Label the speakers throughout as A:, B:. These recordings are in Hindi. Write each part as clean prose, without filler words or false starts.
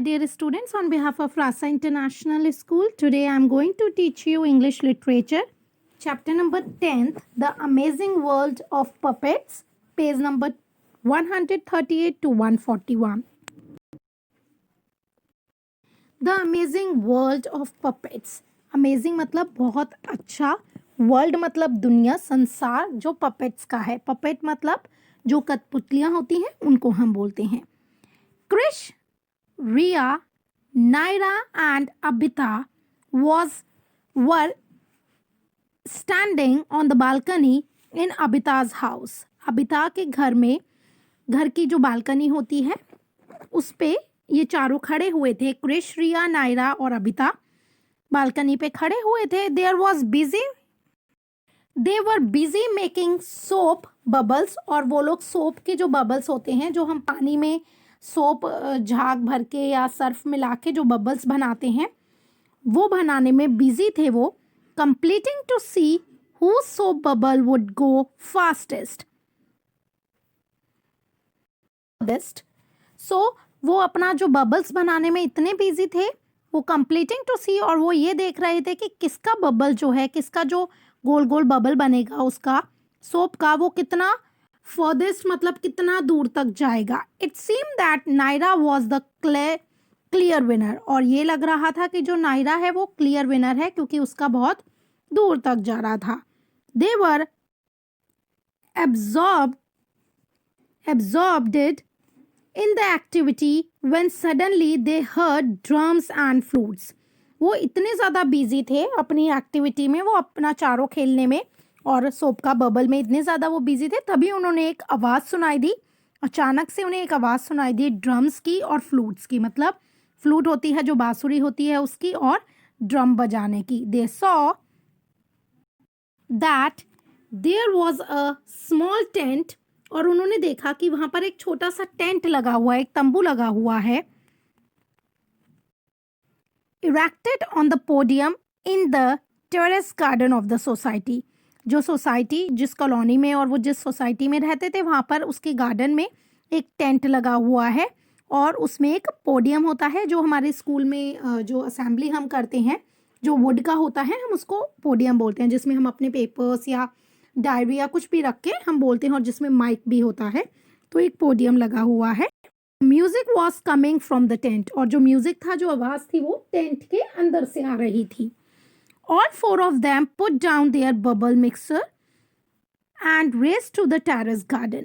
A: Dear students, on behalf of Rasa International School, today I am going to teach you English literature, chapter number 10th, The Amazing World of Puppets, page number 138 to 141. The Amazing World of Puppets. Amazing मतलब बहुत अच्छा, वर्ल्ड मतलब दुनिया, संसार जो पपेट्स का है. पपेट मतलब जो कठपुतलियाँ होती हैं उनको हम बोलते हैं. Krrish, Ria, Naira and Abita were standing on the balcony in Abita's house. Abita के घर में, घर की जो बालकनी होती है उस पे ये चारों खड़े हुए थे. क्रिश, रिया, नायरा और अबिता बालकनी पे खड़े हुए थे. They were busy making soap bubbles. और वो लोग सोप के जो बबल्स होते हैं, जो हम पानी में सोप झाग भर के या सर्फ मिला के जो बबल्स बनाते हैं, वो बनाने में बिजी थे वो. Completing to see who soap bubble would go fastest. So वो अपना जो बबल्स बनाने में इतने बिजी थे, वो कंप्लीटिंग टू सी, और वो ये देख रहे थे कि किसका बबल जो है, किसका जो गोल गोल बबल बनेगा उसका सोप का, वो कितना फर्देस्ट मतलब कितना दूर तक जाएगा. It seem that Naira was the clear winner. और ये लग रहा था कि जो नायरा है वो क्लियर विनर है क्योंकि उसका बहुत दूर तक जा रहा था. दे वर absorbed in the activity when suddenly they heard drums and flutes. वो इतने ज़्यादा बिजी थे अपनी एक्टिविटी में, वो अपना चारों खेलने में और सोप का बबल में इतने ज़्यादा वो बिजी थे, तभी उन्होंने एक आवाज़ सुनाई दी. अचानक से उन्हें एक आवाज़ सुनाई दी ड्रम्स की और फ्लूट्स की. मतलब फ्लूट होती है जो बांसुरी होती है उसकी, और ड्रम बजाने की. They saw that there was a small tent. और उन्होंने देखा कि वहाँ पर एक छोटा सा टेंट लगा हुआ है, एक तंबू लगा हुआ है. Erected on the podium in the terrace garden of the society. जो सोसाइटी, जिस कॉलोनी में और वो जिस सोसाइटी में रहते थे, वहाँ पर उसके गार्डन में एक टेंट लगा हुआ है और उसमें एक पोडियम होता है. जो हमारे स्कूल में जो असेंबली हम करते हैं, जो वुड का होता है, हम उसको पोडियम बोलते हैं, जिसमें हम अपने पेपर्स या डायरी या कुछ भी रख के हम बोलते हैं, और जिसमें माइक भी होता है. तो एक पोडियम लगा हुआ है. Music was coming from the tent. और जो म्यूजिक था, जो आवाज़ थी, वो टेंट के अंदर से आ रही थी. All four of them put down their bubble mixer and raced to the terrace garden.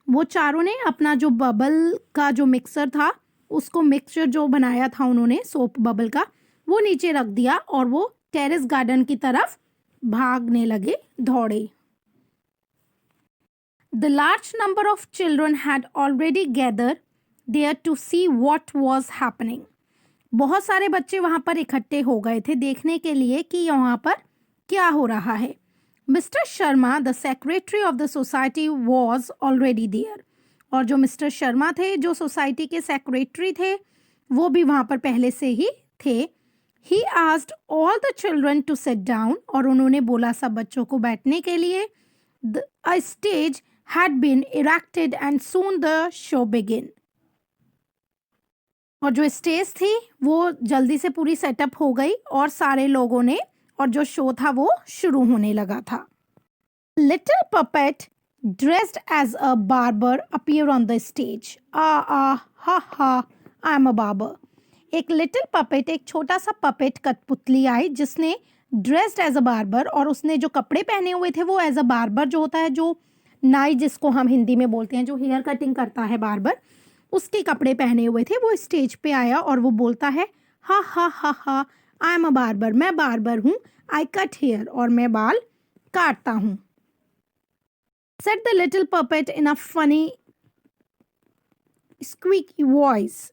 A: वो चारों ने अपना जो बबल का जो मिक्सर था, उसको मिक्सचर जो बनाया था उन्होंने सोप बबल का, वो नीचे रख दिया और वो टेरेस गार्डन की तरफ भागने लगे, दौड़े. The large number of children had already gathered there to see what was happening. बहुत सारे बच्चे वहाँ पर इकट्ठे हो गए थे देखने के लिए कि वहाँ पर क्या हो रहा है. Mister Sharma, the secretary of the society, was already there. और जो मिस्टर शर्मा थे, जो सोसाइटी के सेक्रेटरी थे, वो भी वहाँ पर पहले से ही थे. He asked all the children to sit down. और उन्होंने बोला सब बच्चों को बैठने के लिए. A stage had been erected and soon the show begin. और जो स्टेज थी वो जल्दी से पूरी सेटअप हो गई और सारे लोगों ने, और जो शो था वो शुरू होने लगा था. Little puppet dressed as a barber appear on the stage. Ha ha, I am a barber. एक लिटिल पपेट, एक छोटा सा पपेट कठपुतली आई जिसने ड्रेस्ड एज अ बार्बर, और उसने जो कपड़े पहने हुए थे वो एज अ बार्बर, जो होता है जो नाई जिसको हम हिंदी में बोलते हैं, जो हेयर कटिंग करता है बार्बर, उसके कपड़े पहने हुए थे. वो स्टेज पे आया और वो बोलता है हा हा हा ha, I am a barber. मैं बार्बर हूँ. आई कट हेयर, और मैं बाल काटता हूँ. Said the little puppet in a funny squeaky voice.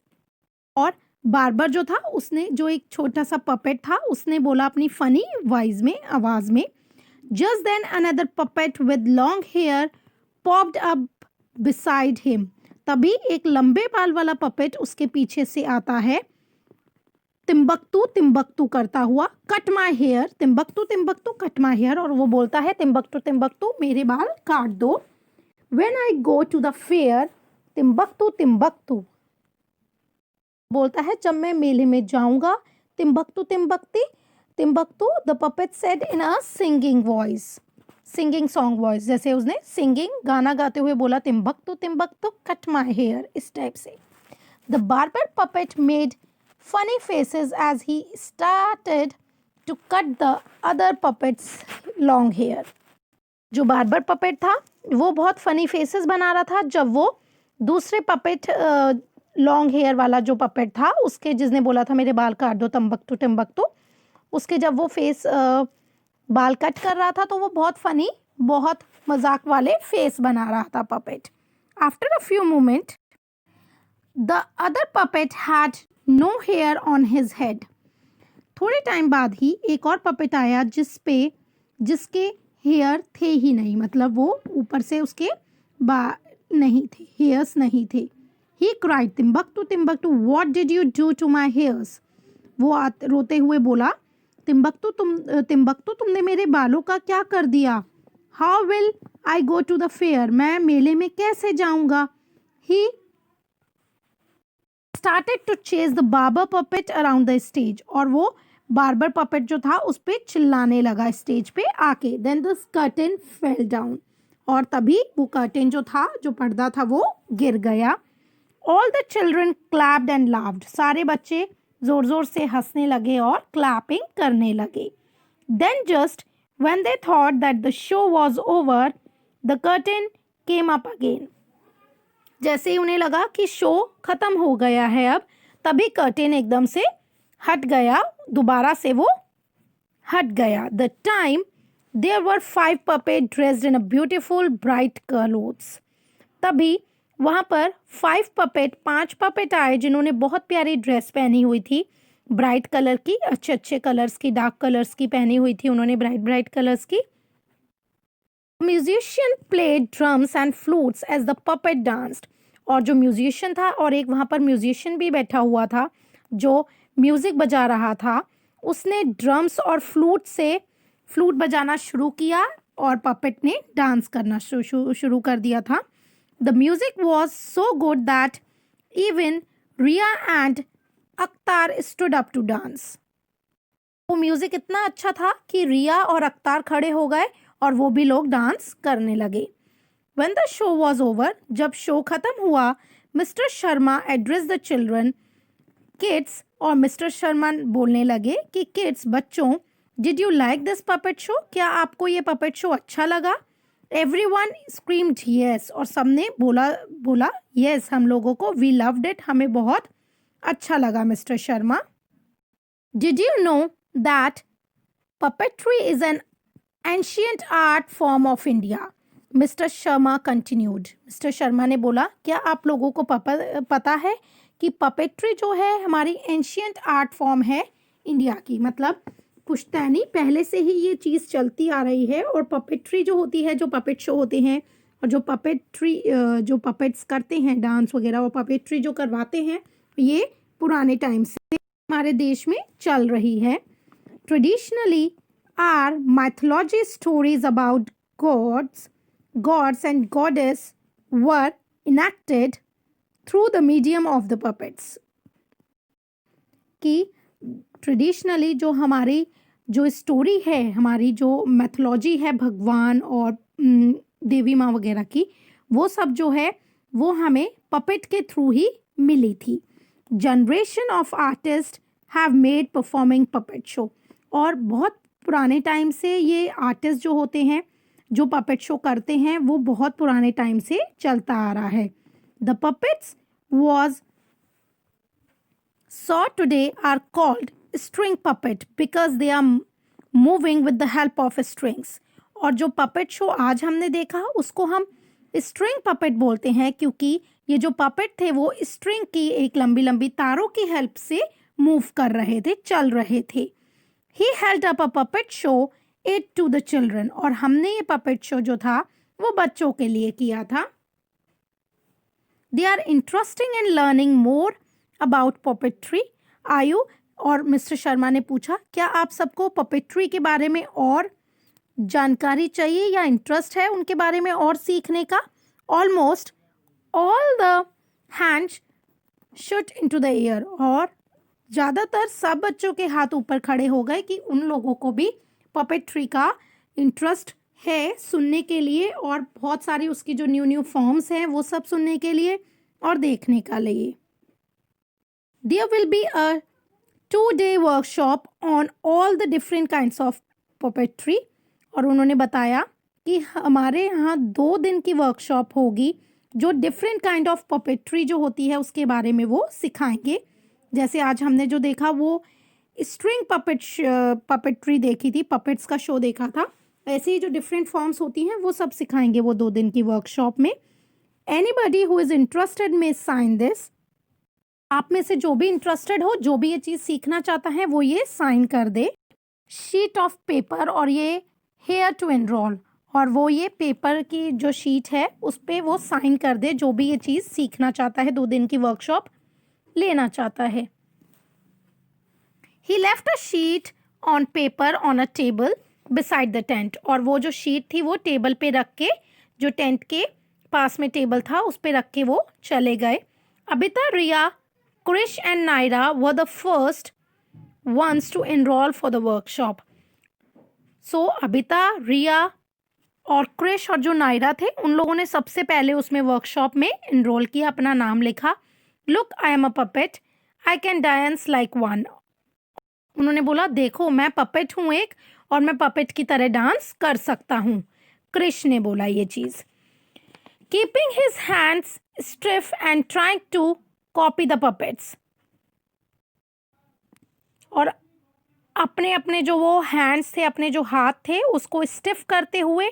A: और बार्बर जो था, उसने, जो एक छोटा सा पपेट था, उसने बोला अपनी फनी वॉइस में, आवाज में. Just then another puppet with long hair popped up beside him. तभी एक लंबे बाल वाला पपेट उसके पीछे से आता है, तिम्बकतू तिम्बकतू करता हुआ. Cut my hair, Timbuktu Timbuktu cut my hair. और वो बोलता है तिम्बकतू तिम्बकतू मेरे बाल काट दो. When I go to the fair Timbuktu Timbuktu. बोलता है जब मैं मेले में जाऊंगा, Timbuktu Timbuktu Timbuktu, the puppet said in a singing voice, singing song voice, जैसे उसने सिंगिंग गाना गाते हुए बोला Timbuktu Timbuktu cut my hair, इस टाइप से. The barber puppet made funny faces as he started to cut the other puppet's long hair. जो बार्बर पपेट था वो बहुत फनी फेसेस बना रहा था जब वो दूसरे पपेट लॉन्ग हेयर वाला जो पपेट था उसके, जिसने बोला था मेरे बाल काट दो तम्बकतू टिम्बकतू, उसके जब वो फेस बाल कट कर रहा था तो वो बहुत फनी, बहुत मजाक वाले फेस बना रहा था puppet. After a few moment the other puppet had no hair on his head. थोड़े टाइम बाद ही एक और पपेट आया जिसके हेयर थे ही नहीं, मतलब वो ऊपर से उसके नहीं थे, हेयर्स नहीं थे. He cried Timbuktu Timbuktu what did you do to my hairs. वो रोते हुए बोला तिम्बकतू तुमने मेरे बालों का क्या कर दिया. How will I go to the fair, मैं मेले में कैसे जाऊंगा. ही started to chase the barber puppet around the stage, और वो बार्बर पपेट जो था उस पे चिल्लाने लगा स्टेज पे आके. Then the curtain fell down, और तभी वो कर्टेन जो था, जो पर्दा था, वो गिर गया. All the children clapped and laughed. सारे बच्चे जोर जोर से हंसने लगे और क्लैपिंग करने लगे. Then just when they thought that the show was over, the curtain came up again. जैसे ही उन्हें लगा कि शो खत्म हो गया है अब, तभी कर्टेन एकदम से हट गया, दोबारा से वो हट गया. The time there were 5 puppet dressed in a beautiful bright clothes. तभी वहाँ पर 5 पपेट आए जिन्होंने बहुत प्यारी ड्रेस पहनी हुई थी, ब्राइट कलर की, अच्छे अच्छे कलर्स की, डार्क कलर्स की पहनी हुई थी उन्होंने, ब्राइट ब्राइट कलर्स की. Musician played drums and flutes as the puppet danced. और जो म्यूजिशियन था, और एक वहाँ पर म्यूजिशियन भी बैठा हुआ था जो म्यूजिक बजा रहा था, उसने ड्रम्स और फ्लूट बजाना शुरू किया और पपेट ने डांस करना शुरू कर दिया था. The music was so good that even Riya and Akhtar stood up to dance. वो म्यूजिक इतना अच्छा था कि रिया और अख्तार खड़े हो गए और वो भी लोग डांस करने लगे. When the show was over, जब शो खत्म हुआ, mister Sharma address the children, kids, और मिस्टर शर्मा बोलने लगे कि किड्स, बच्चों, did you like this puppet show, क्या आपको ये पपेट शो अच्छा लगा. एवरीवन स्क्रीम्ड यस, और सबने बोला यस, हम लोगों को, वी लव्ड इट, हमें बहुत अच्छा लगा mister Sharma. Did you know that puppetry is an ancient art form of India? Mister Sharma continued. Mister Sharma ने बोला, क्या आप लोगों को पता है कि पपेट्री जो है हमारी एंशियंट आर्ट फॉर्म है इंडिया की, मतलब पुश्तैनी पहले से ही ये चीज़ चलती आ रही है. और पपेट्री जो होती है, जो पपेट शो होते हैं, और जो पपेट्स करते हैं डांस वगैरह, और पपेट्री जो करवाते हैं, ये पुराने टाइम से हमारे देश में चल रही है. Traditionally are mythology stories about gods and goddess were enacted through the medium of the puppets. कि ट्रेडिशनली जो हमारी जो स्टोरी है, हमारी जो मैथोलॉजी है भगवान और देवी माँ वगैरह की, वो सब जो है वो हमें पपेट के थ्रू ही मिली थी. Generation of artist have made performing puppet show. और बहुत पुराने टाइम से ये आर्टिस्ट जो होते हैं, जो पपेट शो करते हैं, वो बहुत पुराने टाइम से चलता आ रहा है. The puppets was saw today are called string puppet because they are moving with the help of strings. और जो पपेट शो आज हमने देखा उसको हम स्ट्रिंग पपेट बोलते हैं, क्योंकि ये जो पपेट थे वो स्ट्रिंग की एक लंबी लंबी तारों की हेल्प से मूव कर रहे थे, चल रहे थे. He held up a puppet show it to the children. और हमने ये पपेट शो जो था वो बच्चों के लिए किया था. They are interesting in learning more about puppetry. आयु और मिस्टर शर्मा ने पूछा, क्या आप सबको पपेट्री के बारे में और जानकारी चाहिए या इंटरेस्ट है उनके बारे में और सीखने का. Almost all the hands shoot into the air, और ज़्यादातर सब बच्चों के हाथ ऊपर खड़े हो गए कि उन लोगों को भी पपेट्री का इंटरेस्ट है सुनने के लिए, और बहुत सारी उसकी जो न्यू न्यू फॉर्म्स हैं वो सब सुनने के लिए और देखने का लिए. There will be a 2-day workshop on all the different kinds of puppetry. और उन्होंने बताया कि हमारे यहाँ 2 दिन की वर्कशॉप होगी जो डिफरेंट काइंड ऑफ पपेट्री जो होती है उसके बारे में वो सिखाएंगे. जैसे आज हमने जो देखा वो स्ट्रिंग पपेट्री देखी थी, पपेट्स का शो देखा था, ऐसे ही जो डिफरेंट फॉर्म्स होती हैं वो सब सिखाएंगे वो 2 दिन की वर्कशॉप में. एनीबडी हु इज़ इंटरेस्टेड में साइन दिस. आप में से जो भी इंटरेस्टेड हो, जो भी ये चीज़ सीखना चाहता है वो ये साइन कर दे. शीट ऑफ पेपर, और ये हेयर टू एनरोल, और वो ये पेपर की जो शीट है उस पर वो साइन कर दे जो भी ये चीज़ सीखना चाहता है, 2 दिन की वर्कशॉप लेना चाहता है. He left a sheet on paper on a table beside the tent, और वो जो शीट थी वो टेबल पे रख के, जो टेंट के पास में टेबल था उस पे रख के वो चले गए. Abita, Riya, Krish and Naira were the first ones to enroll for the workshop. So Abita, Riya और क्रिश और जो नायरा थे उन लोगों ने सबसे पहले उसमें वर्कशॉप में एनरोल किया, अपना नाम लिखा. Look, I am a puppet, I can dance like one. उन्होंने बोला देखो मैं पपेट हूँ एक, और मैं पपेट की तरह डांस कर सकता हूँ. क्रिश ने बोला ये चीज़. Keeping his hands stiff and trying to copy the puppets, और अपने अपने जो वो हैंड्स थे, अपने जो हाथ थे उसको स्टिफ करते हुए,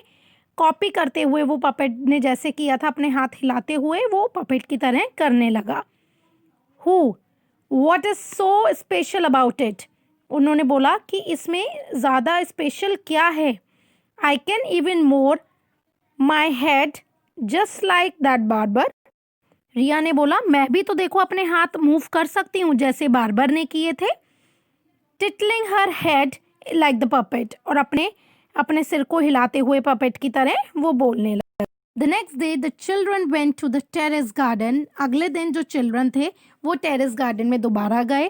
A: कॉपी करते हुए, वो पपेट ने जैसे किया था अपने हाथ हिलाते हुए वो पपेट की तरह करने लगा. Huh, what is so special about it. उन्होंने बोला कि इसमें ज़्यादा स्पेशल क्या है. I can even more my head just like that barber. Riya ने बोला मैं भी तो देखो अपने हाथ मूव कर सकती हूँ जैसे बार्बर ने किए थे. Tilting her head like the puppet, और अपने अपने सिर को हिलाते हुए पपेट की तरह वो बोलने लगा. The next day the children went to the terrace garden. अगले दिन जो चिल्ड्रन थे वो टेरेस गार्डन में दोबारा गए.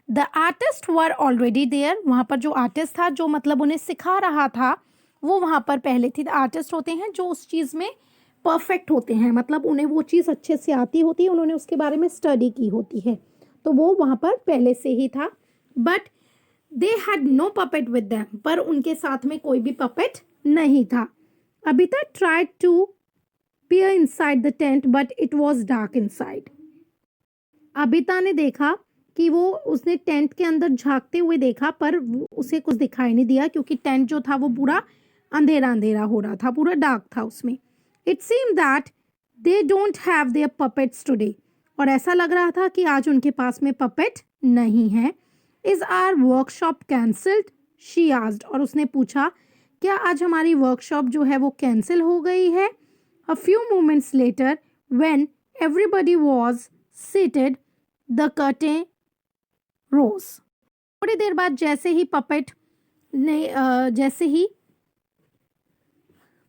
A: The artist were already there. वहाँ पर जो आर्टिस्ट था, जो मतलब उन्हें सिखा रहा था, वो वहाँ पर पहले थी. आर्टिस्ट होते हैं जो उस चीज़ में परफेक्ट होते हैं, मतलब उन्हें वो चीज़ अच्छे से आती होती है, उन्होंने उसके बारे में स्टडी की होती है, तो वो वहाँ पर पहले से ही था. But they had no puppet with them, पर उनके साथ में कोई भी पपेट नहीं था. Abita tried to peer inside the tent but it was dark inside. Abita ने देखा कि वो, उसने टेंट के अंदर झांकते हुए देखा पर उसे कुछ दिखाई नहीं दिया क्योंकि टेंट जो था वो पूरा अंधेरा अंधेरा हो रहा था, पूरा डार्क था उसमें. It seem that they don't have their puppets today, और ऐसा लग रहा था कि आज उनके पास में पपेट नहीं है. Is our workshop cancelled, she asked, और उसने पूछा क्या आज हमारी वर्कशॉप जो है वो कैंसिल हो गई है. A few moments later, when everybody was seated, the curtain rose. थोड़ी देर बाद जैसे ही पपेट ने जैसे ही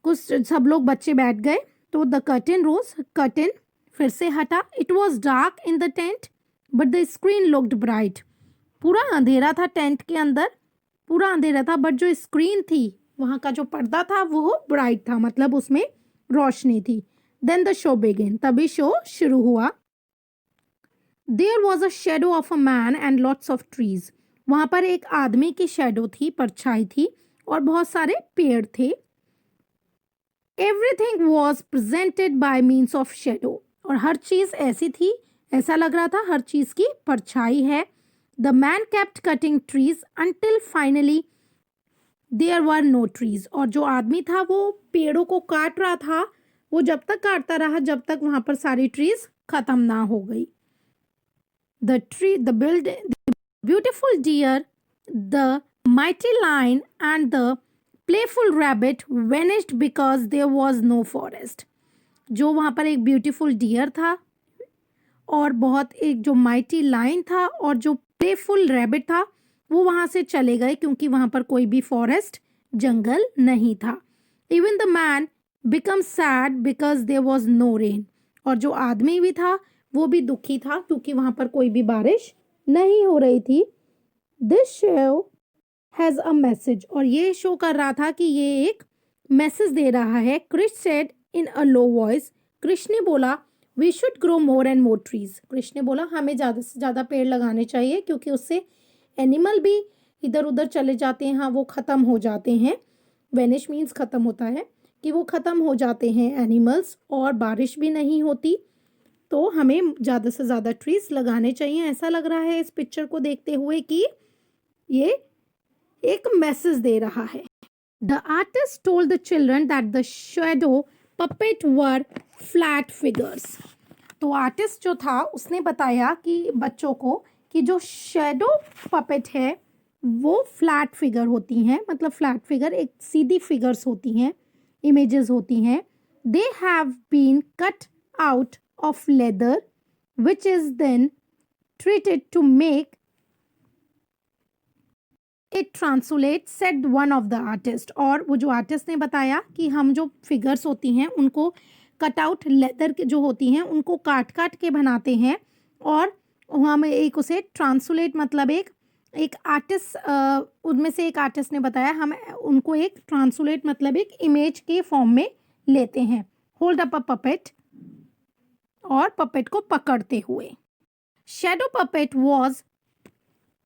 A: कुछ सब लोग बच्चे बैठ गए तो द कर्टेन रोज, कर्टेन फिर से हटा. It was dark in the tent but the screen looked bright. पूरा अंधेरा था टेंट के अंदर, पूरा अंधेरा था, बट जो स्क्रीन थी, वहाँ का जो पर्दा था वो ब्राइट था, मतलब उसमें रोशनी थी. देन द शो बिगिन, तभी शो शुरू हुआ. There was a shadow of a man and lots of trees. वहाँ पर एक आदमी की शेडो थी, परछाई थी, और बहुत सारे पेड़ थे. Everything was presented by means of shadow, और हर चीज़ ऐसी थी, ऐसा लग रहा था हर चीज़ की परछाई है. The man kept cutting trees until finally there were no trees. और जो आदमी था वो पेड़ों को काट रहा था, वो जब तक काटता रहा जब तक वहां पर सारी ट्रीज खत्म ना हो गई. The beautiful deer, the mighty lion and the playful rabbit vanished because there was no forest. जो वहाँ पर एक ब्यूटीफुल डियर था, और बहुत एक जो माइटी लायन था, और जो प्लेफुल रैबिट था, वो वहाँ से चले गए क्योंकि वहाँ पर कोई भी फॉरेस्ट, जंगल नहीं था. Even the man become sad because there was no rain. और जो आदमी भी था वो भी दुखी था क्योंकि वहाँ पर कोई भी बारिश नहीं हो रही थी। This show has a message, और ये शो कर रहा था कि ये एक मैसेज दे रहा है। Krish said in a low voice, Krish ने बोला we should grow more and more trees. Krish ने बोला हमें ज़्यादा से ज़्यादा पेड़ लगाने चाहिए क्योंकि उससे एनिमल भी इधर उधर चले जाते हैं, हाँ वो ख़त्म हो जाते हैं। वेनिश मीन्स ख़त्म होता है, कि वो ख़त्म हो जाते हैं एनिमल्स, और बारिश भी नहीं होती। तो हमें ज़्यादा से ज़्यादा ट्रीज लगाने चाहिए। ऐसा लग रहा है इस पिक्चर को देखते हुए कि ये एक मैसेज दे रहा है। The artist told the children that the shadow puppet were flat figures. तो आर्टिस्ट जो था उसने बताया कि बच्चों को कि जो शैडो पपेट है वो फ्लैट फिगर होती हैं, मतलब फ्लैट फिगर एक सीधी फिगर्स होती हैं, इमेजेस होती हैं। They have been cut out of leather which is then treated to make it translate, said one of the artist। और वो जो आर्टिस्ट ने बताया कि हम जो फिगर्स होती हैं उनको कट आउट लेदर के जो होती हैं उनको काट काट के बनाते हैं, और हम एक उसे ट्रांसलेट मतलब एक आर्टिस्ट, उनमें से एक आर्टिस्ट ने बताया हम उनको एक ट्रांसलेट मतलब एक इमेज के फॉर्म में लेते हैं। होल्ड अप अ पपेट, और पपेट को पकड़ते हुए। Shadow puppet was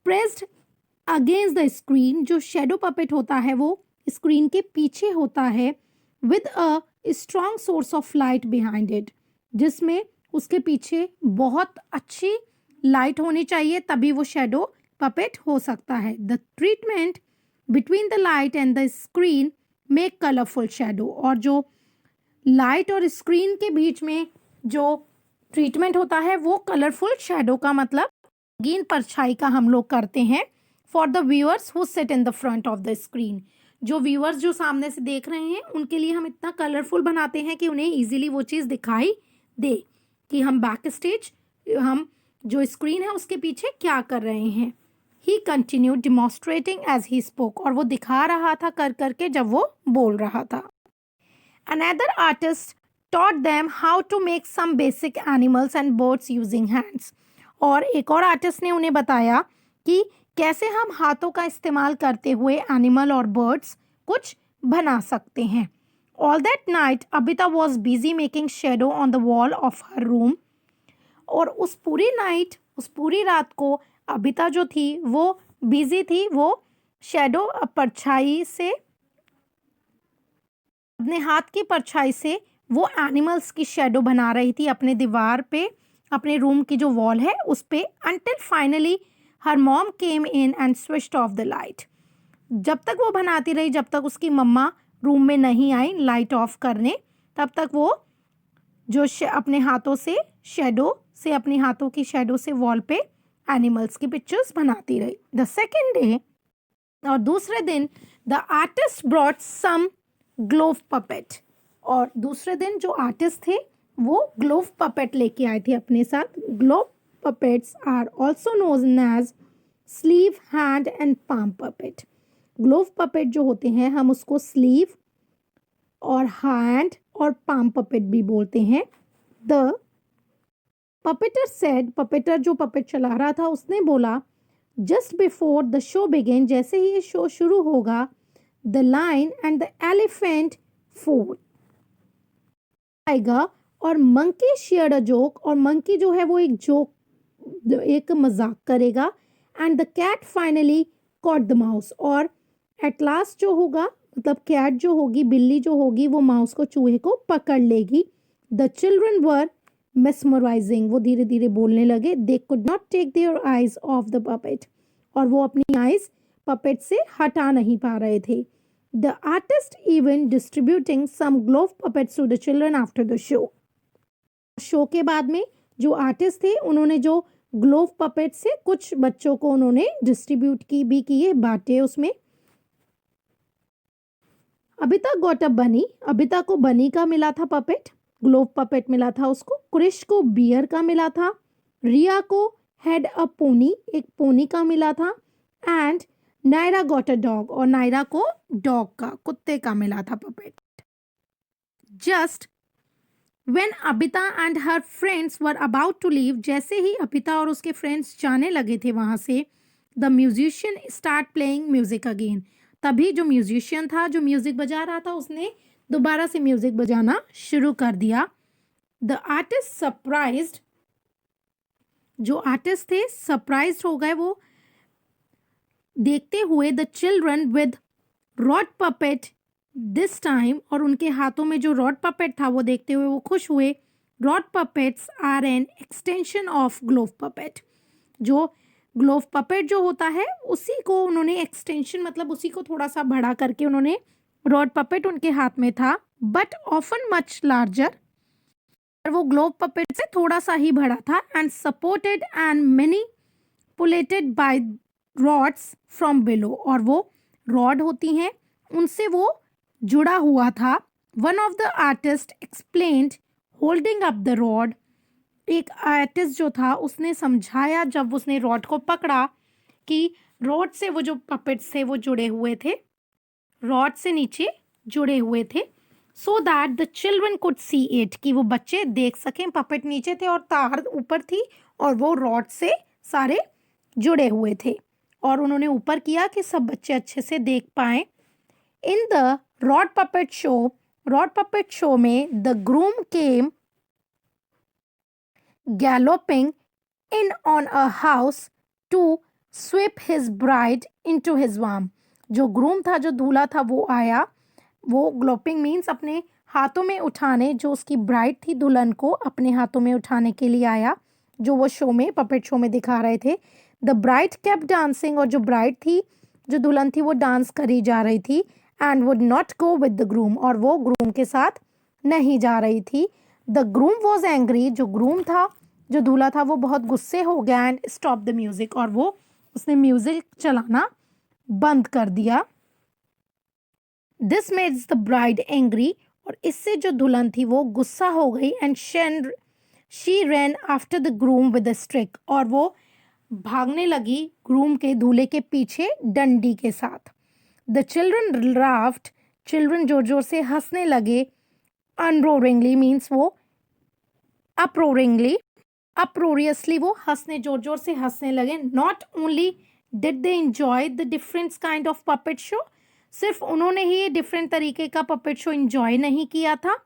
A: pressed against the screen. जो शेडो पपेट होता है वो स्क्रीन के पीछे होता है, with a strong source of light behind it, जिसमें उसके पीछे बहुत अच्छी लाइट होनी चाहिए तभी वो शेडो पपेट हो सकता है। The treatment between the light and the screen make colourful shadow. और जो लाइट और स्क्रीन के बीच में जो ट्रीटमेंट होता है वो कलरफुल शेडो का मतलब रंगीन परछाई का हम लोग करते हैं। For the viewers who sit in the front of the screen, जो व्यूअर्स जो सामने से देख रहे हैं उनके लिए हम इतना कलरफुल बनाते हैं कि उन्हें इजीली वो चीज़ दिखाई दे कि हम बैक स्टेज, हम जो स्क्रीन है उसके पीछे क्या कर रहे हैं। He continue demonstrating as he spoke, और वो दिखा रहा था कर करके जब वो बोल रहा था। Another artist taught them how to make some basic animals and birds using hands। और एक और आर्टिस्ट ने उन्हें बताया कि कैसे हम हाथों का इस्तेमाल करते हुए एनिमल और बर्ड्स कुछ बना सकते हैं। All that night, Abita was busy making shadow on the wall of her room। और उस पूरी रात को अबिता जो थी वो बिजी थी, वो शेडो परछाई से, अपने हाथ की परछाई से वो एनिमल्स की शेडो बना रही थी अपने दीवार पे, अपने रूम की जो वॉल है उस पे। Until finally her mom came in and switched off the light. जब तक वो बनाती रही, जब तक उसकी मम्मा रूम में नहीं आई लाइट ऑफ करने, तब तक वो जो अपने हाथों से शेडो से, अपनी हाथों की शेडो से वॉल पे एनिमल्स की पिक्चर्स बनाती रही। द सेकेंड डे, और दूसरे दिन, the artist brought some glove puppet. और दूसरे दिन जो आर्टिस्ट थे वो ग्लोव पपेट लेके आए थे अपने साथ। Glove puppets are also known as sleeve, hand and palm puppet. Glove puppet जो होते हैं हम उसको स्लीव और हैंड और पाम पपेट भी बोलते हैं। द पपेटर सेड, पपेटर जो पपेट चला रहा था उसने बोला, just before the show began, जैसे ही ये शो शुरू होगा, the lion and the elephant food आएगा और मंकी शेयर अ जोक, और मंकी जो है वो एक जोक, एक मजाक करेगा। And the cat finally caught the mouse, और एट लास्ट जो होगा, मतलब कैट जो होगी, बिल्ली जो होगी, वो माउस को, चूहे को पकड़ लेगी। द चिल्ड्रन वर मेस्मराइजिंग, वो धीरे धीरे बोलने लगे। They could not take their eyes off the puppet, और वो अपनी आइज पपेट से हटा नहीं पा रहे थे। The artist even distributing some glove puppets to the children after the show. Show के बाद में जो आर्टिस्ट थे उन्होंने जो ग्लोव पपेट से कुछ बच्चों को उन्होंने डिस्ट्रीब्यूट की भी किए, बांटे उसमें। अबिता गॉट अ बनी, अबिता को बनी का मिला था पपेट, ग्लोव पपेट मिला था उसको। क्रिश को बियर का मिला था। रिया को हेड अ पोनी, एक पोनी का मिला था। And Naira got a dog, और नायरा को डॉग का, कुत्ते का मिला था puppet. Just When Abita and her friends were about to leave, जैसे ही अबिता और उसके फ्रेंड्स जाने लगे थे वहाँ से, the musician start playing music again, तभी जो म्यूजिशियन था जो म्यूजिक बजा रहा था उसने दोबारा से म्यूजिक बजाना शुरू कर दिया. द आर्टिस्ट सरप्राइज्ड, जो आर्टिस्ट थे सरप्राइज हो गए वो देखते हुए the children with rod puppet this time, और उनके हाथों में जो रॉड पपेट था वो देखते हुए वो खुश हुए. Rod puppets are an extension of glove puppet, जो ग्लोव पपेट जो होता है उसी को उन्होंने एक्सटेंशन मतलब उसी को थोड़ा सा बड़ा करके उन्होंने रॉड पपेट उनके हाथ में था, बट ऑफन मच लार्जर, वो ग्लोव पपेट से थोड़ा सा ही बड़ा था. And supported and manipulated bye rods from below, और वो रॉड होती हैं उनसे वो जुड़ा हुआ था. One of the artist explained holding up the rod, एक आर्टिस्ट जो था उसने समझाया जब उसने रॉड को पकड़ा कि रॉड से वो जो पपेट्स थे वो जुड़े हुए थे, रॉड से नीचे जुड़े हुए थे, so that the children could see it, कि वो बच्चे देख सकें. पपेट नीचे थे और तार ऊपर थी और वो रॉड से सारे जुड़े हुए थे, और उन्होंने ऊपर किया कि सब बच्चे अच्छे से देख पाएं. In the rod puppet show में the groom came galloping in on a house to sweep his bride into his warm, जो ग्रूम था जो दूल्हा था वो आया, वो ग्लोपिंग मीन्स अपने हाथों में उठाने, जो उसकी ब्राइड थी दुल्हन को अपने हाथों में उठाने के लिए आया, जो वो शो में पपेट शो में दिखा रहे थे. द ब्राइड केप्ट डांसिंग, और जो ब्राइड थी जो दुल्हन थी वो डांस करी जा रही थी. And would not go with the groom, और वो ग्रूम के साथ नहीं जा रही थी. द ग्रूम वॉज एंग्री, जो ग्रूम था जो दूल्हा था वो बहुत गुस्से हो गया. एंड स्टॉप द म्यूजिक, और वो उसने म्यूजिक चलाना बंद कर दिया. This makes the bride angry, और इससे जो दुल्हन थी वो गुस्सा हो गई. And she ran after the groom with a stick, और वो भागने लगी ग्रूम के दूल्हे के पीछे डंडी के साथ. द चिल्ड्रन लाफ्ड, चिल्ड्रन जोर जोर से हंसने लगे. अनरोरिंगली मीन्स वो अप्रोरियसली वो हंसने जोर जोर से हंसने लगे. Not only did they enjoy the different kind of puppet show, सिर्फ उन्होंने ही डिफरेंट तरीके का पपेट शो एंजॉय नहीं किया था,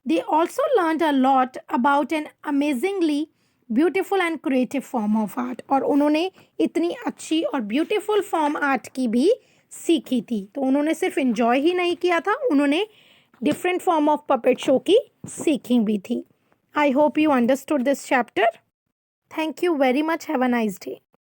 A: they also learn a lot about an amazingly beautiful and creative form of art, और उन्होंने इतनी अच्छी और ब्यूटिफुल फॉर्म आर्ट की भी सीखी थी. तो उन्होंने सिर्फ एंजॉय ही नहीं किया था, उन्होंने different form of puppet show की सीखी भी थी. I hope you understood this chapter. Thank you very much. Have a nice day.